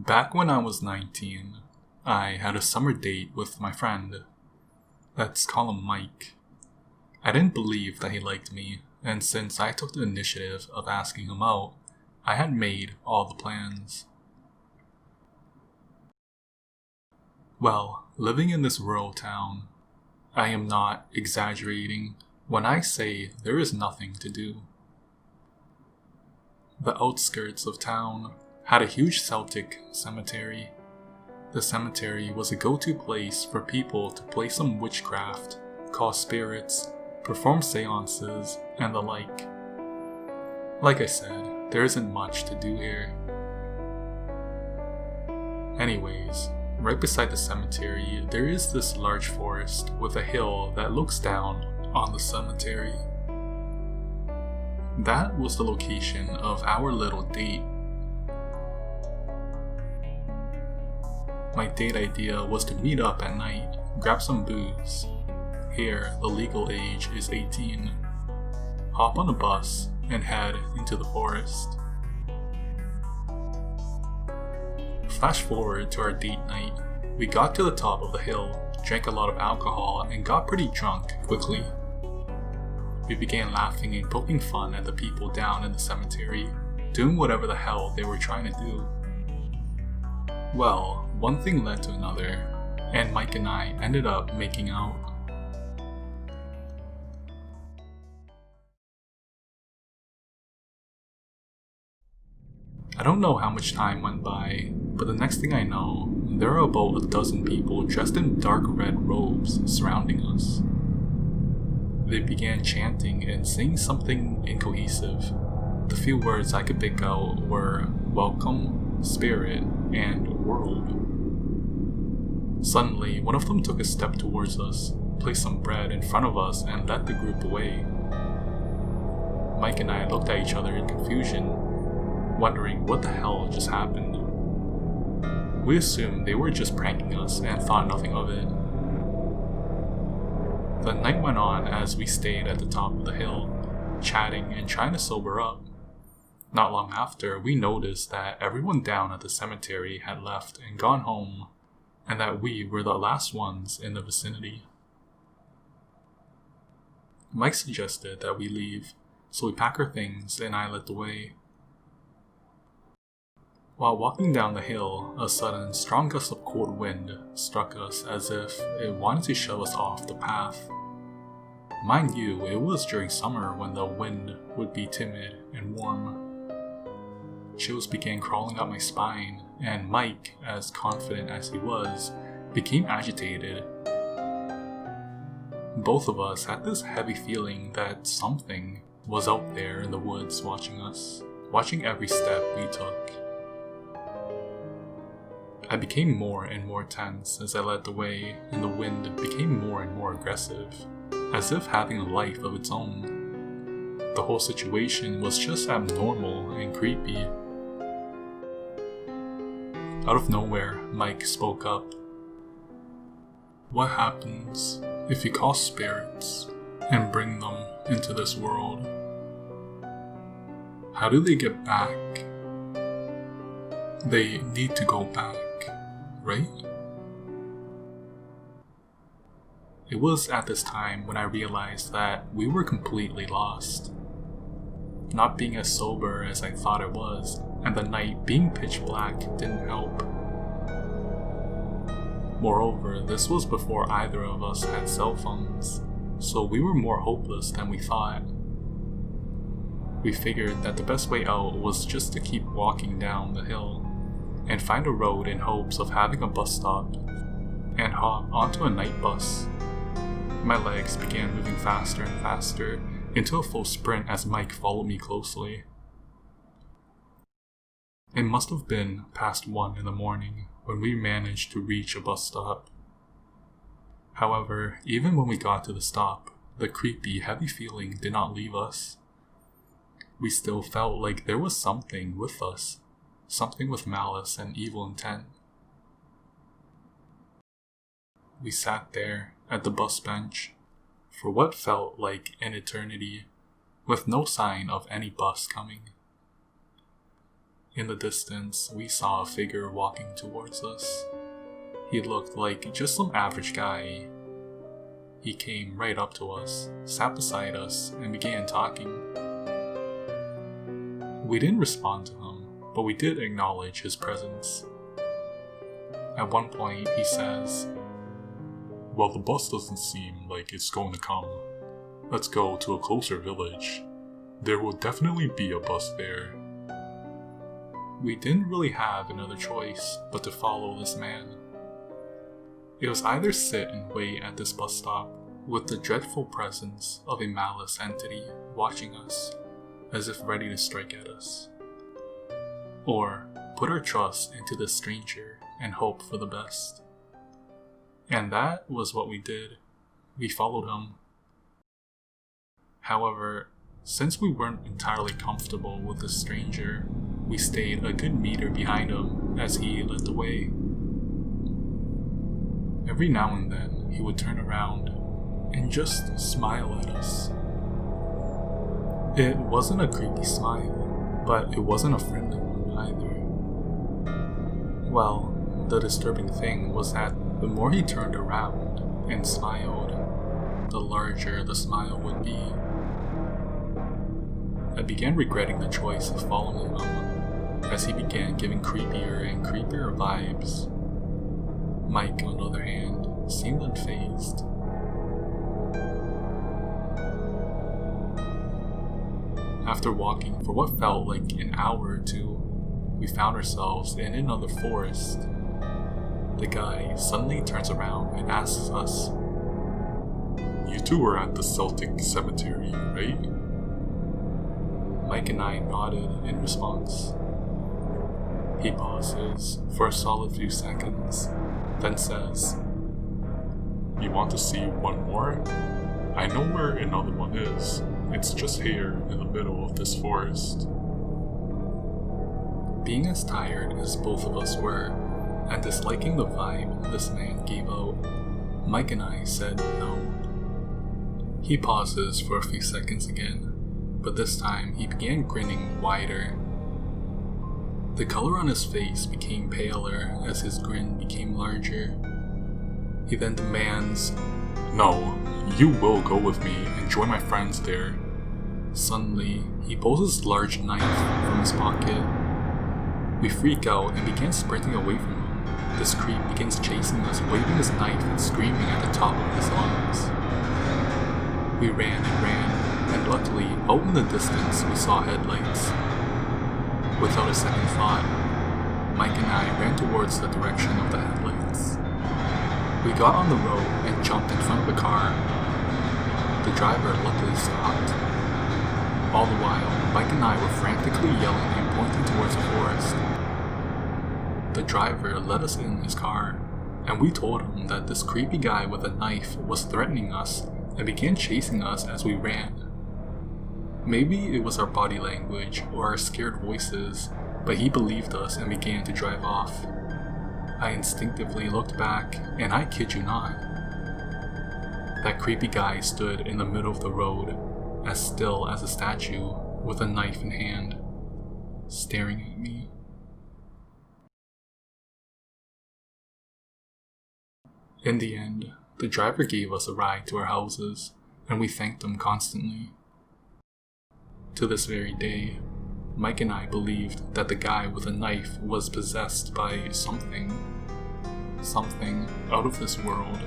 Back when I was 19, I had a summer date with my friend. Let's call him Mike. I didn't believe that he liked me, and since I took the initiative of asking him out, I had made all the plans. Well, living in this rural town, I am not exaggerating when I say there is nothing to do. The outskirts of town had a huge Celtic cemetery. The cemetery was a go-to place for people to play some witchcraft, call spirits, perform seances, and the like. Like I said, there isn't much to do here. Anyways, right beside the cemetery, there is this large forest with a hill that looks down on the cemetery. That was the location of our little date. My date idea was to meet up at night, grab some booze. Here, the legal age is 18. Hop on a bus and head into the forest. Flash forward to our date night. We got to the top of the hill, drank a lot of alcohol, and got pretty drunk quickly. We began laughing and poking fun at the people down in the cemetery, doing whatever the hell they were trying to do. Well, one thing led to another, and Mike and I ended up making out. I don't know how much time went by, but the next thing I know, there are about a dozen people dressed in dark red robes surrounding us. They began chanting and saying something incohesive. The few words I could pick out were welcome, spirit, and world. Suddenly, one of them took a step towards us, placed some bread in front of us, and led the group away. Mike and I looked at each other in confusion, wondering what the hell just happened. We assumed they were just pranking us and thought nothing of it. The night went on as we stayed at the top of the hill, chatting and trying to sober up. Not long after, we noticed that everyone down at the cemetery had left and gone home, and that we were the last ones in the vicinity. Mike suggested that we leave, so we packed our things and I led the way. While walking down the hill, a sudden strong gust of cold wind struck us as if it wanted to shove us off the path. Mind you, it was during summer when the wind would be timid and warm. Chills began crawling up my spine, and Mike, as confident as he was, became agitated. Both of us had this heavy feeling that something was out there in the woods watching us, watching every step we took. I became more and more tense as I led the way, and the wind became more and more aggressive, as if having a life of its own. The whole situation was just abnormal and creepy. Out of nowhere, Mike spoke up. What happens if you call spirits and bring them into this world? How do they get back? They need to go back, right? It was at this time when I realized that we were completely lost. Not being as sober as I thought it was, and the night being pitch black didn't help. Moreover, this was before either of us had cell phones, so we were more hopeless than we thought. We figured that the best way out was just to keep walking down the hill, and find a road in hopes of having a bus stop, and hop onto a night bus. My legs began moving faster and faster, into a full sprint as Mike followed me closely. It must have been past 1 in the morning when we managed to reach a bus stop. However, even when we got to the stop, the creepy, heavy feeling did not leave us. We still felt like there was something with us, something with malice and evil intent. We sat there at the bus bench for what felt like an eternity, with no sign of any bus coming. In the distance, we saw a figure walking towards us. He looked like just some average guy. He came right up to us, sat beside us, and began talking. We didn't respond to him, but we did acknowledge his presence. At one point, he says, "Well, the bus doesn't seem like it's going to come. Let's go to a closer village. There will definitely be a bus there." We didn't really have another choice but to follow this man. It was either sit and wait at this bus stop with the dreadful presence of a malice entity watching us as if ready to strike at us, or put our trust into this stranger and hope for the best. And that was what we did. We followed him. However, since we weren't entirely comfortable with this stranger, we stayed a good meter behind him as he led the way. Every now and then, he would turn around and just smile at us. It wasn't a creepy smile, but it wasn't a friendly one either. Well, the disturbing thing was that the more he turned around and smiled, the larger the smile would be. I began regretting the choice of following him, as he began giving creepier and creepier vibes. Mike, on the other hand, seemed unfazed. After walking for what felt like an hour or two, we found ourselves in another forest. The guy suddenly turns around and asks us, "You two were at the Celtic cemetery, right?" Mike and I nodded in response. He pauses for a solid few seconds, then says, "You want to see one more? I know where another one is. It's just here in the middle of this forest." Being as tired as both of us were, and disliking the vibe this man gave out, Mike and I said no. He pauses for a few seconds again, but this time he began grinning wider. The color on his face became paler as his grin became larger. He then demands, "No, you will go with me and join my friends there." Suddenly, he pulls his large knife from his pocket. We freak out and begin sprinting away from him. This creep begins chasing us, waving his knife and screaming at the top of his lungs. We ran and ran, and luckily, out in the distance, we saw headlights. Without a second thought, Mike and I ran towards the direction of the headlights. We got on the road and jumped in front of the car. The driver luckily stopped. All the while, Mike and I were frantically yelling and pointing towards the forest. The driver let us in his car, and we told him that this creepy guy with a knife was threatening us and began chasing us as we ran. Maybe it was our body language or our scared voices, but he believed us and began to drive off. I instinctively looked back, and I kid you not, that creepy guy stood in the middle of the road, as still as a statue, with a knife in hand, staring at me. In the end, the driver gave us a ride to our houses, and we thanked him constantly. To this very day, Mike and I believed that the guy with a knife was possessed by something out of this world.